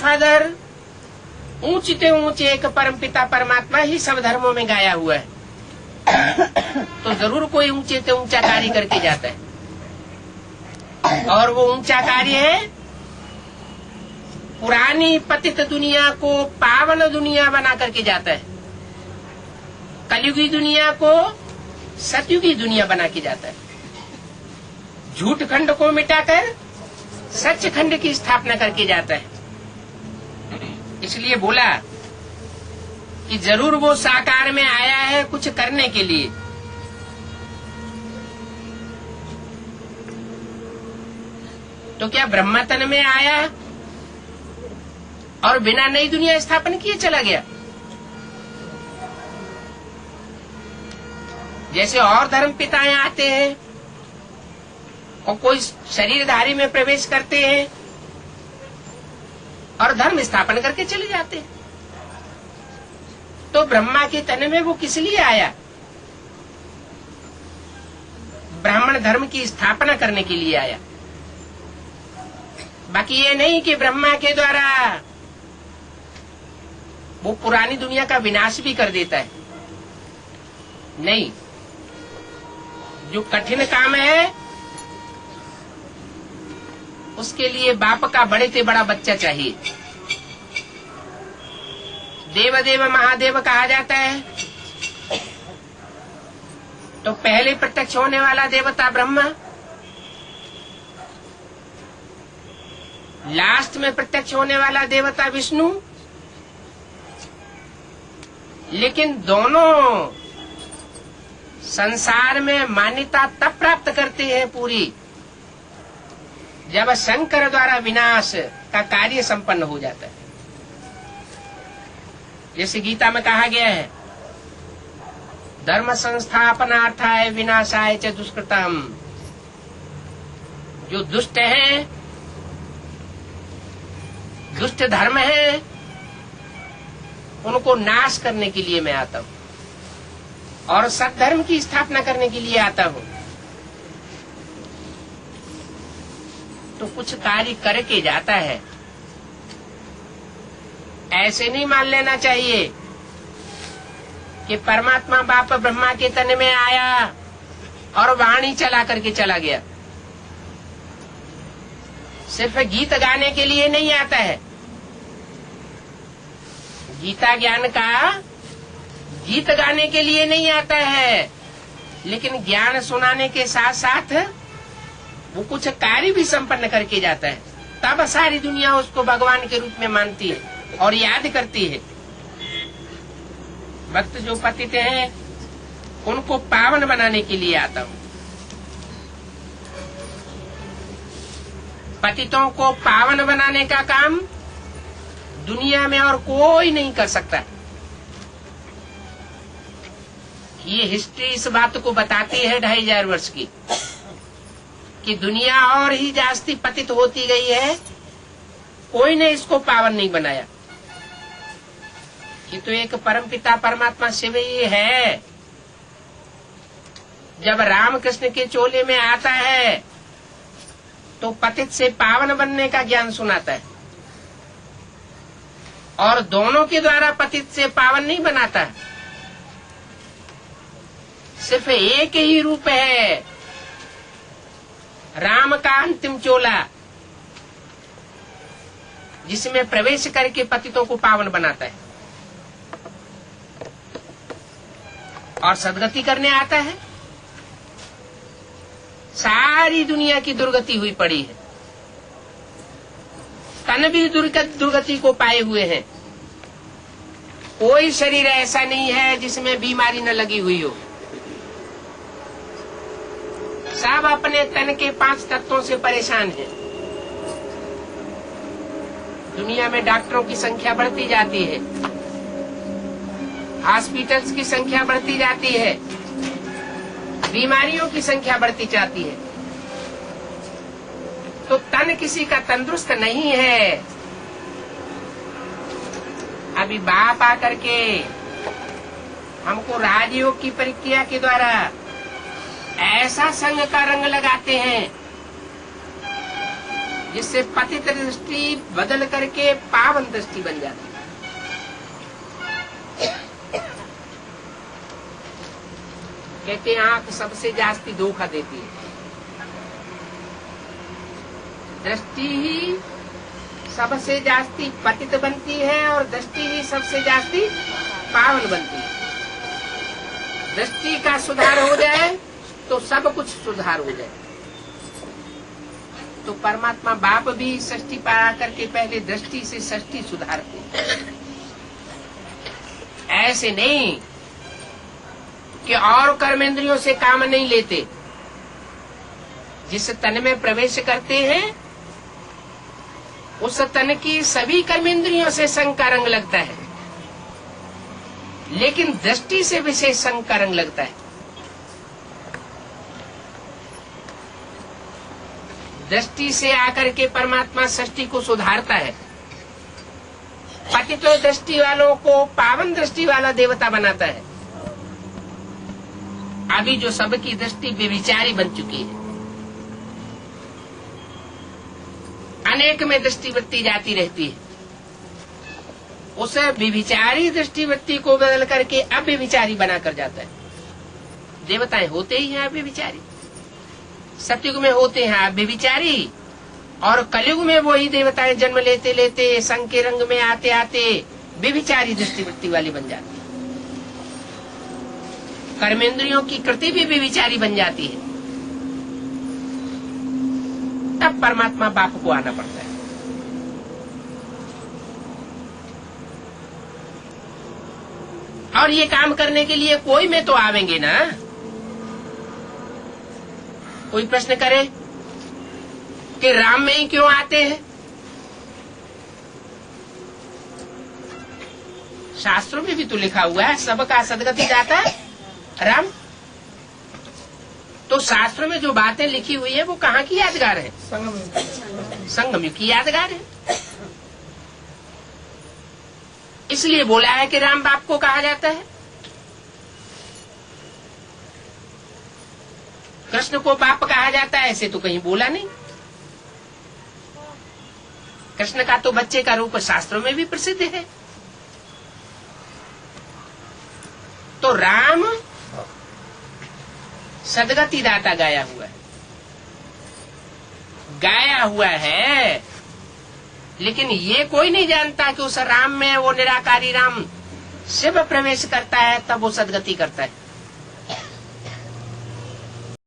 Godfather ऊंचे ऊंचे एक परमपिता परमात्मा ही सब धर्मों में गाया हुआ है, तो जरूर कोई ऊंचे से ऊंचा कार्य करके जाता है। और वो ऊंचा कार्य है पुरानी पतित दुनिया को पावन दुनिया बना करके जाता है, कलयुगी दुनिया को सतयुगी दुनिया बना के जाता है, झूठ खंड को मिटाकर सच खंड की स्थापना करके जाता है। इसलिए बोला कि जरूर वो साकार में आया है कुछ करने के लिए। तो क्या ब्रह्मा तन में आया और बिना नई दुनिया स्थापन किए चला गया? जैसे और धर्म पिताएं आते हैं और कोई शरीरधारी में प्रवेश करते हैं और धर्म स्थापन करके चले जाते हैं, तो ब्रह्मा के तन में वो किस लिए आया? ब्राह्मण धर्म की स्थापना करने के लिए आया। बाकी ये नहीं कि ब्रह्मा के द्वारा वो पुरानी दुनिया का विनाश भी कर देता है। नहीं, जो कठिन काम है उसके लिए बाप का बड़े से बड़ा बच्चा चाहिए। देवदेव महादेव कहा जाता है, तो पहले प्रत्यक्ष होने वाला देवता ब्रह्मा, लास्ट में प्रत्यक्ष होने वाला देवता विष्णु। लेकिन दोनों संसार में मान्यता तब प्राप्त करते हैं पूरी, जब शंकर द्वारा विनाश का कार्य संपन्न हो जाता है। जैसे गीता में कहा गया है, धर्म संस्थापनार्थाय विनाशाय च दुष्कृतम। जो दुष्ट है, दुष्ट धर्म है, उनको नाश करने के लिए मैं आता हूं और सत्धर्म की स्थापना करने के लिए आता हूं। तो कुछ कार्य करके जाता है। ऐसे नहीं मान लेना चाहिए कि परमात्मा बाप ब्रह्मा के तन में आया और वाणी चला करके चला गया। सिर्फ गीत गाने के लिए नहीं आता है। गीता ज्ञान का गीत गाने के लिए नहीं आता है, लेकिन ज्ञान सुनाने के साथ साथ वो कुछ कार्य भी संपन्न करके जाता है। तब सारी दुनिया उसको भगवान के रूप में मानती है और याद करती है। भक्त जो पतित हैं उनको पावन बनाने के लिए आता हूं। पतितों को पावन बनाने का काम दुनिया में और कोई नहीं कर सकता। ये हिस्ट्री इस बात को बताती है 2500 वर्ष की, कि दुनिया और ही जास्ती पतित होती गई है, कोई ने इसको पावन नहीं बनाया। ये तो एक परमपिता परमात्मा शिव ही है। जब रामकृष्ण के चोले में आता है तो पतित से पावन बनने का ज्ञान सुनाता है, और दोनों के द्वारा पतित से पावन नहीं बनाता। सिर्फ एक ही रूप है, राम का अंतिम चोला, जिसमें प्रवेश करके पतितों को पावन बनाता है और सदगति करने आता है। सारी दुनिया की दुर्गति हुई पड़ी है, तन भी दुर्गति को पाए हुए हैं। कोई शरीर ऐसा नहीं है जिसमें बीमारी न लगी हुई हो। सब अपने तन के 5 तत्वों से परेशान हैं। दुनिया में डॉक्टरों की संख्या बढ़ती जाती है, हॉस्पिटल्स की संख्या बढ़ती जाती है, बीमारियों की संख्या बढ़ती जाती है। तो तन किसी का तंदुरुस्त नहीं है। अभी बाप आकर के हमको राजयोग की प्रक्रिया के द्वारा ऐसा संग का रंग लगाते हैं जिससे पतित दृष्टि बदल करके पावन दृष्टि बन जाती है। कहते हैं आंख सबसे जास्ती धोखा देती है, दृष्टि ही सबसे जास्ती पतित बनती है और दृष्टि ही सबसे जास्ती पावन बनती है। दृष्टि का सुधार हो जाए तो सब कुछ सुधार हो जाए। तो परमात्मा बाप भी षष्ठी पा करके पहले दृष्टि से षष्ठी सुधारते, ऐसे नहीं कि और कर्मेंद्रियों से काम नहीं लेते। जिस तन में प्रवेश करते हैं उस तन की सभी कर्मेंद्रियों से संग का रंग लगता है, लेकिन दृष्टि से विशेष संग का रंग लगता है। दृष्टि से आकर के परमात्मा सृष्टि को सुधारता है, पतित दृष्टि वालों को पावन दृष्टि वाला देवता बनाता है। अभी जो सबकी दृष्टि व्यभिचारी बन चुकी है, अनेक में दृष्टिवृत्ति जाती रहती है, उस व्यभिचारी दृष्टिवृत्ति को बदल करके अव्यभिचारी बनाकर जाता है। देवताएं होते ही हैं अव्यभिचारी, सतयुग में होते हैं अव्यभिचारी, और कलयुग में वही देवताएं जन्म लेते लेते संग के रंग में आते आते व्यभिचारी दृष्टिवृत्ति वाली बन जाती है। कर्मेंद्रियों की कृति भी व्यभिचारी बन जाती है। तब परमात्मा बाप को आना पड़ता है। और ये काम करने के लिए कोई में तो आवेंगे ना। कोई प्रश्न करे कि राम में ही क्यों आते हैं? शास्त्रों में भी तो लिखा हुआ है सबका सदगति दाता राम। तो शास्त्रों में जो बातें लिखी हुई है वो कहाँ की यादगार है? संगम युग की यादगार है। इसलिए बोला है कि राम बाप को कहा जाता है। कृष्ण को बाप कहा जाता है ऐसे तो कहीं बोला नहीं। कृष्ण का तो बच्चे का रूप शास्त्रों में भी प्रसिद्ध है। तो राम सदगति दाता गाया हुआ है, लेकिन ये कोई नहीं जानता कि उस राम में वो निराकारी राम शिव प्रवेश करता है तब वो सदगति करता है।